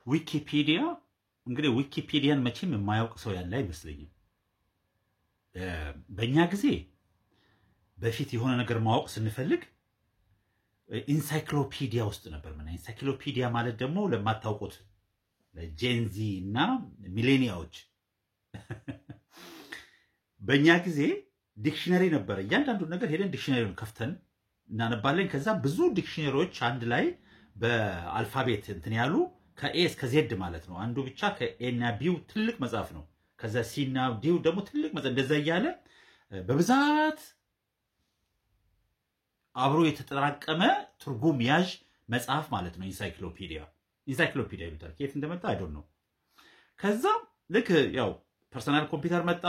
ዊኪፒዲያ እንግዲህ ዊኪፒዲያን መቼም የማያውቅ ሰው ያለ አይመስለኝም። በእኛ ጊዜ በፊት የሆነ ነገር ማወቅ ስንፈልግ ኢንሳይክሎፒዲያ ውስጥ ነበር። ምን ኢንሳይክሎፒዲያ ማለት ደግሞ ለማታውቁት ጄንዚ እና ሚሌኒያዎች በእኛ ጊዜ ዲክሽነሪ ነበር። እያንዳንዱ ነገር ሄደን ዲክሽነሪውን ከፍተን እናነባለን። ከዛ ብዙ ዲክሽነሪዎች አንድ ላይ በአልፋቤት እንትን ያሉ ከኤ እስከ ዜድ ማለት ነው። አንዱ ብቻ ከኤ እና ቢው ትልቅ መጽሐፍ ነው። ከዛ ሲ እና ዲው ደግሞ ትልቅ መጽሐፍ እንደዛ እያለ በብዛት አብሮ የተጠራቀመ ትርጉም ያዥ መጽሐፍ ማለት ነው። ኢንሳይክሎፒዲያ ይሉታል። ከየት እንደመጣ አይ ዶንት ኖ። ከዛ ልክ ያው ፐርሰናል ኮምፒውተር መጣ፣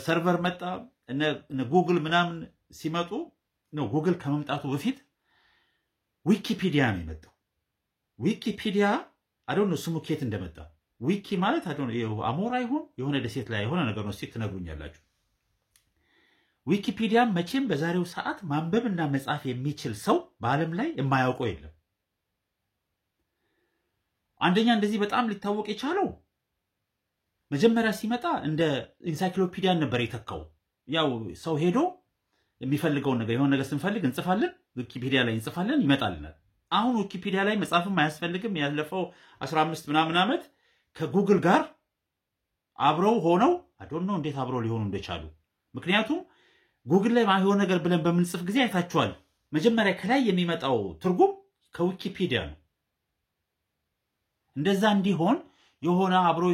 ሰርቨር መጣ፣ እነ ጉግል ምናምን ሲመጡ ነው። ጉግል ከመምጣቱ በፊት ዊኪፒዲያ ነው የመጣው። ዊኪፒዲያ አይ ዶንት ኖ ስሙ ከየት እንደመጣ። ዊኪ ማለት አይ ዶንት ኖ አሞራ ይሁን የሆነ ደሴት ላይ የሆነ ነገር ነው። እስቲ ትነግሩኛላችሁ። ዊኪፒዲያ መቼም በዛሬው ሰዓት ማንበብና መጻፍ የሚችል ሰው በዓለም ላይ የማያውቀው የለም። አንደኛ እንደዚህ በጣም ሊታወቅ የቻለው መጀመሪያ ሲመጣ እንደ ኢንሳይክሎፒዲያን ነበር የተካው። ያው ሰው ሄዶ የሚፈልገውን ነገር የሆነ ነገር ስንፈልግ እንጽፋለን፣ ዊኪፒዲያ ላይ እንጽፋለን፣ ይመጣልናል። አሁን ዊኪፒዲያ ላይ መጻፍም አያስፈልግም። ያለፈው 15 ምናምን ዓመት ከጉግል ጋር አብረው ሆነው አይ ዶንት ኖ እንዴት አብረው ሊሆኑ እንደቻሉ። ምክንያቱም ጉግል ላይ የሆነ ነገር ብለን በምንጽፍ ጊዜ አይታችኋል። መጀመሪያ ከላይ የሚመጣው ትርጉም ከዊኪፒዲያ ነው። እንደዛ እንዲሆን የሆነ አብሮ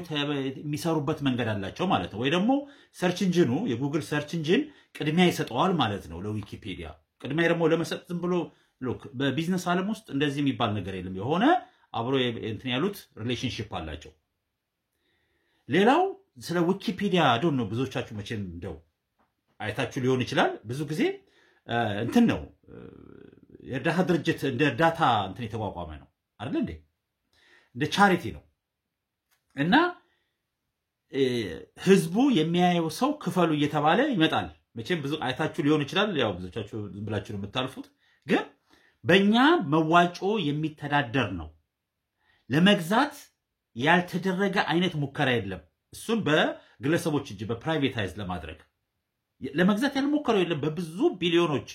የሚሰሩበት መንገድ አላቸው ማለት ነው። ወይ ደግሞ ሰርች ኢንጂኑ የጉግል ሰርች ኢንጂን ቅድሚያ ይሰጠዋል ማለት ነው ለዊኪፒዲያ። ቅድሚያ ደግሞ ለመሰጥ ዝም ብሎ ሉክ በቢዝነስ ዓለም ውስጥ እንደዚህ የሚባል ነገር የለም። የሆነ አብሮ እንትን ያሉት ሪሌሽንሺፕ አላቸው። ሌላው ስለ ዊኪፒዲያ ዶንት ኖ ብዙዎቻችሁ መቼም እንደው አይታችሁ ሊሆን ይችላል። ብዙ ጊዜ እንትን ነው የእርዳታ ድርጅት እንደ እርዳታ እንትን የተቋቋመ ነው አይደል እንዴ? እንደ ቻሪቲ ነው። እና ህዝቡ የሚያየው ሰው ክፈሉ እየተባለ ይመጣል። መቼም ብዙ አይታችሁ ሊሆን ይችላል። ያው ብዙዎቻችሁ ዝም ብላችሁ ነው የምታልፉት። ግን በእኛ መዋጮ የሚተዳደር ነው። ለመግዛት ያልተደረገ አይነት ሙከራ የለም። እሱን በግለሰቦች እጅ በፕራይቬታይዝ ለማድረግ ለመግዛት ያልሞከረው የለም። በብዙ ቢሊዮኖች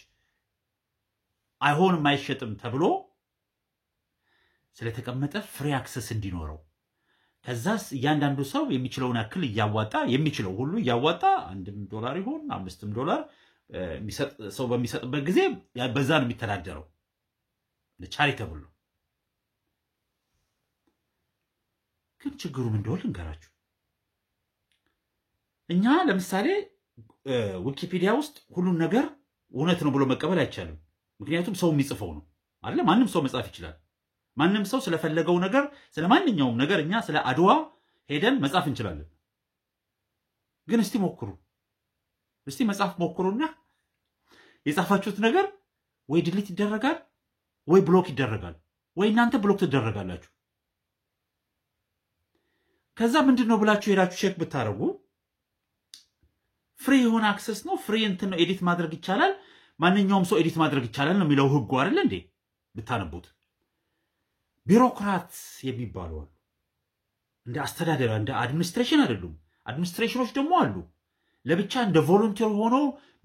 አይሆንም አይሸጥም ተብሎ ስለተቀመጠ ፍሪ አክሰስ እንዲኖረው ከዛስ እያንዳንዱ ሰው የሚችለውን ያክል እያዋጣ የሚችለው ሁሉ እያዋጣ $1 ይሁን $5 የሚሰጥ ሰው በሚሰጥበት ጊዜ በዛ ነው የሚተዳደረው። ለቻሪተብል ነው። ግን ችግሩ ምን እንደሆነ ልንገራችሁ። እኛ ለምሳሌ ዊኪፒዲያ ውስጥ ሁሉን ነገር እውነት ነው ብሎ መቀበል አይቻልም። ምክንያቱም ሰው የሚጽፈው ነው አይደል? ማንም ሰው መጻፍ ይችላል። ማንም ሰው ስለፈለገው ነገር ስለማንኛውም ነገር እኛ ስለ አድዋ ሄደን መጻፍ እንችላለን። ግን እስቲ ሞክሩ። እስቲ መጻፍ ሞክሩና የጻፋችሁት ነገር ወይ ዲሊት ይደረጋል ወይ ብሎክ ይደረጋል ወይ እናንተ ብሎክ ትደረጋላችሁ። ከዛ ምንድነው ብላችሁ ሄዳችሁ ቼክ ብታረጉ ፍሪ የሆነ አክሰስ ነው። ፍሪ እንትን ነው። ኤዲት ማድረግ ይቻላል። ማንኛውም ሰው ኤዲት ማድረግ ይቻላል ነው የሚለው ህጉ አይደል እንዴ? ብታነቡት ቢሮክራት የሚባሉ አሉ። እንደ አስተዳደር እንደ አድሚኒስትሬሽን አይደሉም። አድሚኒስትሬሽኖች ደግሞ አሉ ለብቻ እንደ ቮለንቲር ሆኖ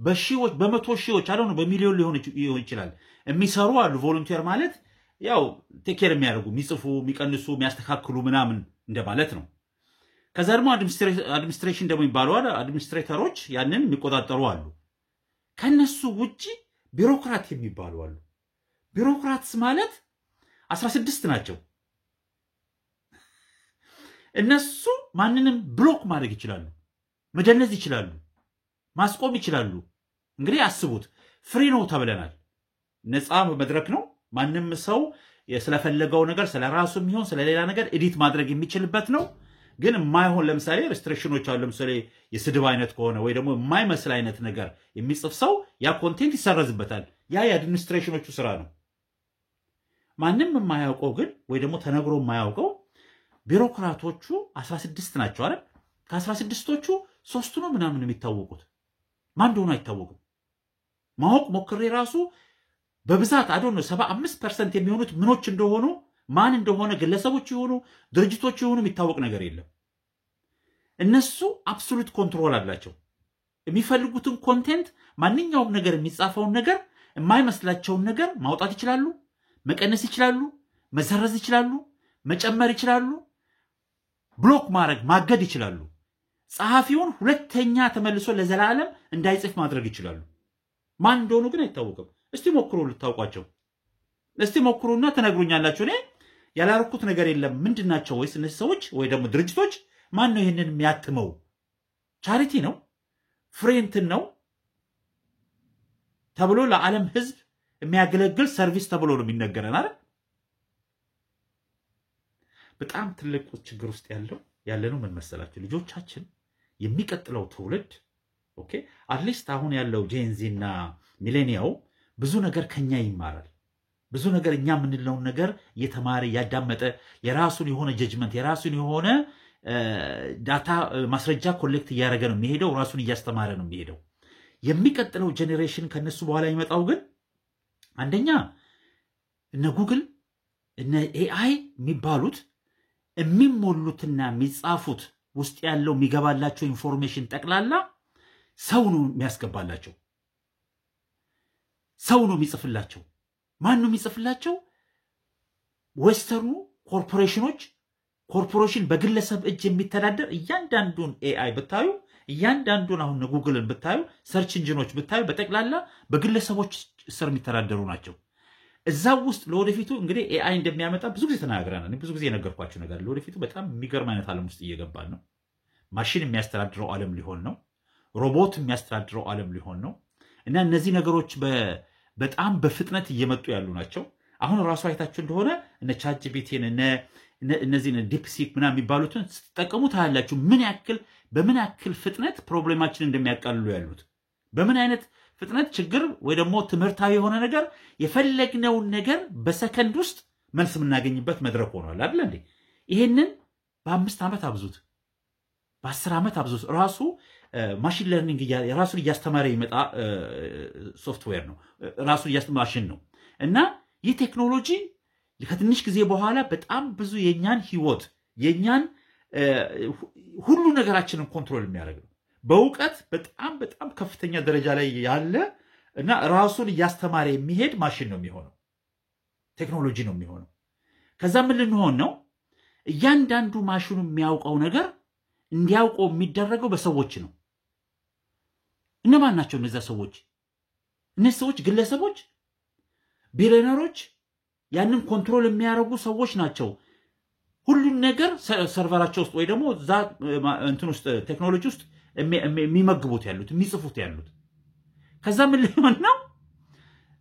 በሺዎች በመቶ ሺዎች አይደለም በሚሊዮን ሊሆን ይችላል የሚሰሩ አሉ። ቮለንቲር ማለት ያው ቴክ ኬር የሚያደርጉ የሚጽፉ፣ የሚቀንሱ፣ የሚያስተካክሉ ምናምን እንደማለት ነው። ከዛ ደግሞ አድሚኒስትሬሽን ደግሞ ይባላል። አድሚኒስትሬተሮች ያንን የሚቆጣጠሩ አሉ። ከነሱ ውጪ ቢሮክራት የሚባሉ አሉ። ቢሮክራትስ ማለት 16 ናቸው። እነሱ ማንንም ብሎክ ማድረግ ይችላሉ፣ መደነዝ ይችላሉ፣ ማስቆም ይችላሉ። እንግዲህ አስቡት፣ ፍሪ ነው ተብለናል። ነፃ መድረክ ነው። ማንም ሰው ስለፈለገው ነገር ስለራሱም ይሁን ስለሌላ ነገር ኤዲት ማድረግ የሚችልበት ነው። ግን የማይሆን ለምሳሌ ሬስትሪክሽኖች አሉ። ለምሳሌ የስድብ አይነት ከሆነ ወይ ደግሞ የማይመስል አይነት ነገር የሚጽፍ ሰው ያ ኮንቴንት ይሰረዝበታል። ያ የአድሚኒስትሬሽኖቹ ስራ ነው። ማንም የማያውቀው ግን ወይ ደግሞ ተነግሮ የማያውቀው ቢሮክራቶቹ 16 ናቸው አይደል? ከ16ቶቹ 3ቱ ነው ምናምን የሚታወቁት። ማን እንደሆነ አይታወቅም። ማወቅ ሞክሬ ራሱ በብዛት አዶን ነው 75% የሚሆኑት ምኖች እንደሆኑ ማን እንደሆነ ግለሰቦች ይሆኑ ድርጅቶች ይሆኑ የሚታወቅ ነገር የለም። እነሱ አብሶሉት ኮንትሮል አላቸው። የሚፈልጉትን ኮንቴንት ማንኛውም ነገር የሚጻፈውን ነገር የማይመስላቸውን ነገር ማውጣት ይችላሉ፣ መቀነስ ይችላሉ፣ መሰረዝ ይችላሉ፣ መጨመር ይችላሉ፣ ብሎክ ማድረግ ማገድ ይችላሉ። ጸሐፊውን ሁለተኛ ተመልሶ ለዘላለም እንዳይጽፍ ማድረግ ይችላሉ። ማን እንደሆኑ ግን አይታወቅም። እስቲ ሞክሩ ልታውቋቸው። እስቲ ሞክሩና ተነግሩኛላችሁ። እኔ ያላረኩት ነገር የለም። ምንድናቸው ወይስ እነዚህ ሰዎች ወይ ደግሞ ድርጅቶች? ማን ነው ይሄንን የሚያትመው? ቻሪቲ ነው ፍሪ እንትን ነው ተብሎ ለዓለም ህዝብ የሚያገለግል ሰርቪስ ተብሎ ነው የሚነገረን አይደል? በጣም ትልቅ ችግር ውስጥ ያለነው ምን መሰላችሁ? ልጆቻችን የሚቀጥለው ትውልድ ኦኬ አትሊስት አሁን ያለው ጄንዚና ሚሌኒያው ብዙ ነገር ከኛ ይማራል። ብዙ ነገር እኛ የምንለውን ነገር እየተማረ ያዳመጠ የራሱን የሆነ ጀጅመንት የራሱን የሆነ ዳታ ማስረጃ ኮሌክት እያደረገ ነው የሚሄደው። ራሱን እያስተማረ ነው የሚሄደው። የሚቀጥለው ጄኔሬሽን ከነሱ በኋላ ይመጣው ግን አንደኛ እነ ጉግል እነ ኤአይ የሚባሉት የሚሞሉትና የሚጻፉት ውስጥ ያለው የሚገባላቸው ኢንፎርሜሽን ጠቅላላ ሰው ነው የሚያስገባላቸው። ሰው ነው የሚጽፍላቸው። ማን ነው የሚጽፍላቸው? ዌስተርኑ ኮርፖሬሽን በግለሰብ እጅ የሚተዳደር እያንዳንዱን ኤአይ ብታዩ እያንዳንዱን አሁን ጉግልን ብታዩ ሰርች ኢንጂኖች ብታዩ በጠቅላላ በግለሰቦች ስር የሚተዳደሩ ናቸው። እዛው ውስጥ ለወደፊቱ እንግዲህ ኤአይ እንደሚያመጣ ብዙ ጊዜ ተናግረናል። ብዙ ጊዜ የነገርኳችሁ ነገር ለወደፊቱ በጣም የሚገርም አይነት ዓለም ውስጥ እየገባን ነው። ማሽን የሚያስተዳድረው ዓለም ሊሆን ነው። ሮቦት የሚያስተዳድረው ዓለም ሊሆን ነው። እና እነዚህ ነገሮች በጣም በፍጥነት እየመጡ ያሉ ናቸው። አሁን ራሱ አይታችሁ እንደሆነ እነ ቻትጂፒቲን እነዚህ ዲፕሲክ ምናምን የሚባሉትን ስትጠቀሙ ታያላችሁ በምን ያክል ፍጥነት ፕሮብሌማችን እንደሚያቃልሉ ያሉት። በምን አይነት ፍጥነት ችግር ወይ ደግሞ ትምህርታዊ የሆነ ነገር የፈለግነውን ነገር በሰከንድ ውስጥ መልስ የምናገኝበት መድረክ ሆኗል አይደል እንዴ? ይሄንን በ5 ዓመት አብዙት፣ በ10 ዓመት አብዙት። ራሱ ማሽን ለርኒንግ ራሱን እያስተማረ ይመጣ ሶፍትዌር ነው። ራሱን እያስተማረ ማሽን ነው። እና ይህ ቴክኖሎጂ ከትንሽ ጊዜ በኋላ በጣም ብዙ የኛን ህይወት የኛን ሁሉ ነገራችንን ኮንትሮል የሚያደርግ ነው። በእውቀት በጣም በጣም ከፍተኛ ደረጃ ላይ ያለ እና ራሱን እያስተማረ የሚሄድ ማሽን ነው የሚሆነው፣ ቴክኖሎጂ ነው የሚሆነው። ከዛ ምን ልንሆን ነው? እያንዳንዱ ማሽኑ የሚያውቀው ነገር እንዲያውቀው የሚደረገው በሰዎች ነው። እነማን ናቸው እነዚያ ሰዎች? እነዚህ ሰዎች ግለሰቦች፣ ቢሊዮነሮች፣ ያንን ኮንትሮል የሚያደርጉ ሰዎች ናቸው። ሁሉን ነገር ሰርቨራቸው ውስጥ ወይ ደግሞ እዛ እንትን ውስጥ ቴክኖሎጂ ውስጥ የሚመግቡት ያሉት የሚጽፉት ያሉት። ከዛ ምን ሊሆን ነው?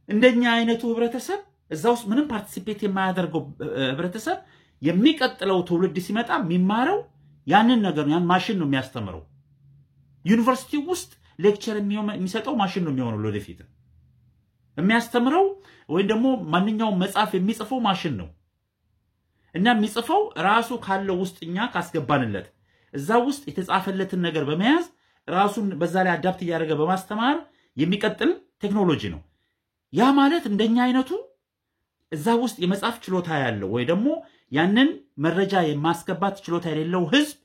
እንደኛ አይነቱ ህብረተሰብ እዛ ውስጥ ምንም ፓርቲሲፔት የማያደርገው ህብረተሰብ የሚቀጥለው ትውልድ ሲመጣ የሚማረው ያንን ነገር ያን ማሽን ነው የሚያስተምረው። ዩኒቨርሲቲ ውስጥ ሌክቸር የሚሰጠው ማሽን ነው የሚሆነው ለወደፊት። የሚያስተምረው ወይ ደግሞ ማንኛውም መጽሐፍ የሚጽፈው ማሽን ነው። እና የሚጽፈው ራሱ ካለው ውስጥ እኛ ካስገባንለት እዛ ውስጥ የተጻፈለትን ነገር በመያዝ ራሱን በዛ ላይ አዳፕት እያደረገ በማስተማር የሚቀጥል ቴክኖሎጂ ነው። ያ ማለት እንደኛ አይነቱ እዛ ውስጥ የመጻፍ ችሎታ ያለው ወይ ደግሞ ያንን መረጃ የማስገባት ችሎታ የሌለው ህዝብ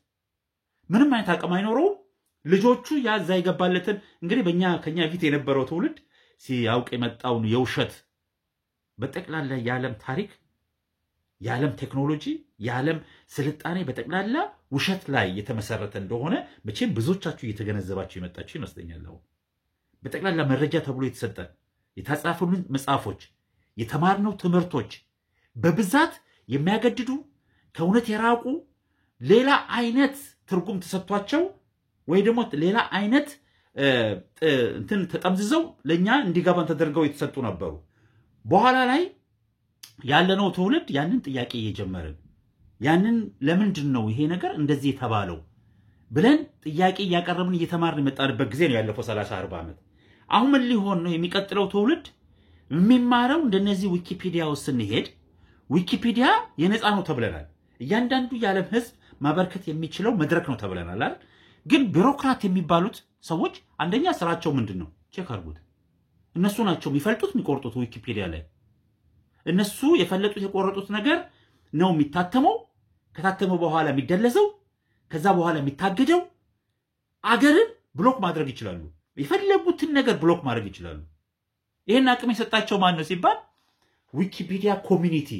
ምንም አይነት አቅም አይኖረውም። ልጆቹ ያዛ ይገባለትን እንግዲህ ከኛ ፊት የነበረው ትውልድ ሲያውቅ የመጣውን የውሸት በጠቅላላ የዓለም ታሪክ የዓለም ቴክኖሎጂ የዓለም ስልጣኔ በጠቅላላ ውሸት ላይ የተመሰረተ እንደሆነ መቼም ብዙዎቻችሁ እየተገነዘባችሁ የመጣችሁ ይመስለኛል። በጠቅላላ መረጃ ተብሎ የተሰጠ የታጻፉልን መጽሐፎች የተማርነው ትምህርቶች በብዛት የሚያገድዱ ከእውነት የራቁ ሌላ አይነት ትርጉም ተሰጥቷቸው ወይ ደግሞ ሌላ አይነት እንትን ተጠምዝዘው ለኛ እንዲገባን ተደርገው የተሰጡ ነበሩ። በኋላ ላይ ያለነው ትውልድ ያንን ጥያቄ እየጀመርን ያንን ለምንድን ነው ይሄ ነገር እንደዚህ የተባለው ብለን ጥያቄ እያቀረብን እየተማርን የመጣንበት ጊዜ ነው ያለፈው 30-40 ዓመት። አሁን ምን ሊሆን ነው? የሚቀጥለው ትውልድ የሚማረው እንደነዚህ ዊኪፒዲያ ውስጥ ስንሄድ ዊኪፒዲያ የነፃ ነው ተብለናል። እያንዳንዱ የዓለም ህዝብ ማበርከት የሚችለው መድረክ ነው ተብለናል አይደል? ግን ቢሮክራት የሚባሉት ሰዎች አንደኛ ስራቸው ምንድነው? ቼክ አድርጉት። እነሱ ናቸው የሚፈልጡት የሚቆርጡት ዊኪፒዲያ ላይ። እነሱ የፈለጡት የቆረጡት ነገር ነው የሚታተመው ከታተመው በኋላ የሚደለዘው ከዛ በኋላ የሚታገደው አገርን ብሎክ ማድረግ ይችላሉ ይፈልጉትን ነገር ብሎክ ማድረግ ይችላሉ ይሄን አቅም የሰጣቸው ማን ነው ሲባል ዊኪፒዲያ ኮሚኒቲ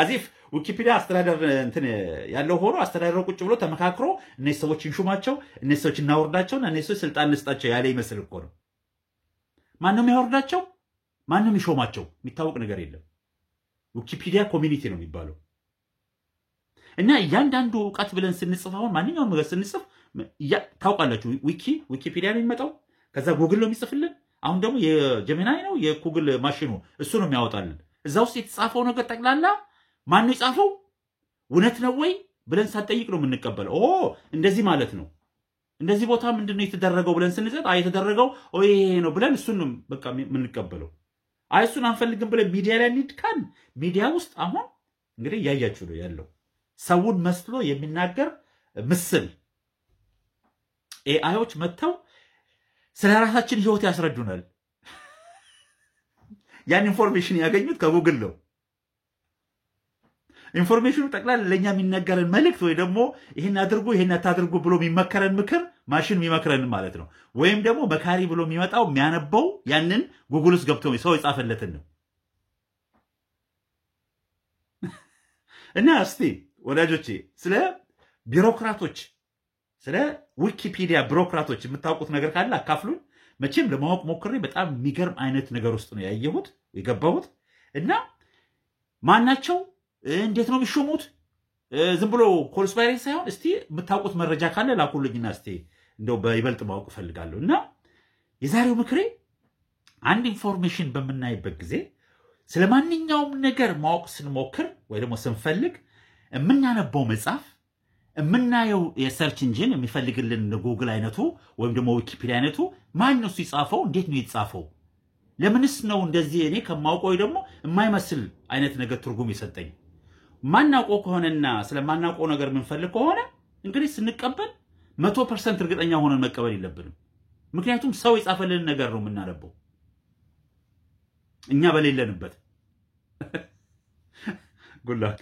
አዚፍ ዊኪፒዲያ አስተዳደር እንትን ያለው ሆኖ አስተዳደሩ ቁጭ ብሎ ተመካክሮ እነዚህ ሰዎች እንሹማቸው እነዚህ ሰዎች እናወርዳቸውና እነዚህ ሰዎች ስልጣን እንስጣቸው ያለ ይመስል እኮ ነው ማንንም ያወርዳቸው ማንንም ይሾማቸው የሚታወቅ ነገር የለም ዊኪፒዲያ ኮሚኒቲ ነው የሚባለው እና ያንዳንዱ ዕውቀት ብለን ስንጽፍ አሁን ማንኛውም ነገር ስንጽፍ ታውቃላችሁ ዊኪፒዲያ ነው የሚመጣው ከዛ ጉግል ነው የሚጽፍልን አሁን ደግሞ የጀሚናይ ነው የጉግል ማሽኑ እሱ ነው የሚያወጣልን እዛ ውስጥ የተጻፈው ነገር ጠቅላላ ማን ነው የጻፈው እውነት ነው ወይ ብለን ሳንጠይቅ ነው የምንቀበለው እንደዚህ ማለት ነው እንደዚህ ቦታ ምንድነው የተደረገው ብለን ስንጽፍ የተደረገው ይሄ ነው ብለን እሱን በቃ የምንቀበለው እሱን አንፈልግም ብለን ሚዲያ ላይ እንድካን ሚዲያ ውስጥ አሁን እንግዲህ ያያችሁ ነው ያለው ሰውን መስሎ የሚናገር ምስል ኤአይዎች መተው ስለራሳችን ህይወት ያስረዱናል ያን ኢንፎርሜሽን ያገኙት ከጉግል ነው ኢንፎርሜሽኑ ጠቅላላ ለኛ የሚነገረን መልእክት ወይ ደግሞ ይሄን አድርጉ ይሄን አታድርጉ ብሎ የሚመከረን ምክር ማሽን የሚመክረን ማለት ነው ወይም ደግሞ መካሪ ብሎ የሚመጣው የሚያነበው ያንን ጉግል ውስጥ ገብቶ ሰው ይጻፈለትን ነው እና እስቲ ወዳጆቼ ስለ ቢሮክራቶች ስለ ዊኪፒዲያ ቢሮክራቶች የምታውቁት ነገር ካለ አካፍሉን መቼም ለማወቅ ሞክሬ በጣም የሚገርም አይነት ነገር ውስጥ ነው ያየሁት የገባሁት እና ማናቸው እንዴት ነው የሚሾሙት ዝም ብሎ ኮንስፓይሬሲ ሳይሆን እስቲ የምታውቁት መረጃ ካለ ላኩልኝና እስቲ እንደው በይበልጥ ማወቅ ፈልጋለሁ እና የዛሬው ምክሬ አንድ ኢንፎርሜሽን በመናይበት ጊዜ ስለማንኛውም ነገር ማወቅ ስንሞክር ወይ ደግሞ ስንፈልግ የምናነበው መጽሐፍ የምናየው የሰርች ኢንጂን የሚፈልግልን ጉግል አይነቱ ወይም ደግሞ ዊኪፒዲያ አይነቱ ማን ነው ሲጻፈው እንዴት ነው የተጻፈው ለምንስ ነው እንደዚህ እኔ ከማውቀው ደግሞ የማይመስል አይነት ነገር ትርጉም ይሰጠኝ ማናውቀው ከሆነና ስለማናውቀው ነገር ምንፈልግ ከሆነ እንግዲህ ስንቀበል 100% እርግጠኛ ሆነን መቀበል የለብንም ምክንያቱም ሰው የጻፈልን ነገር ነው የምናነበው እኛ በሌለንበት ጉድ ላክ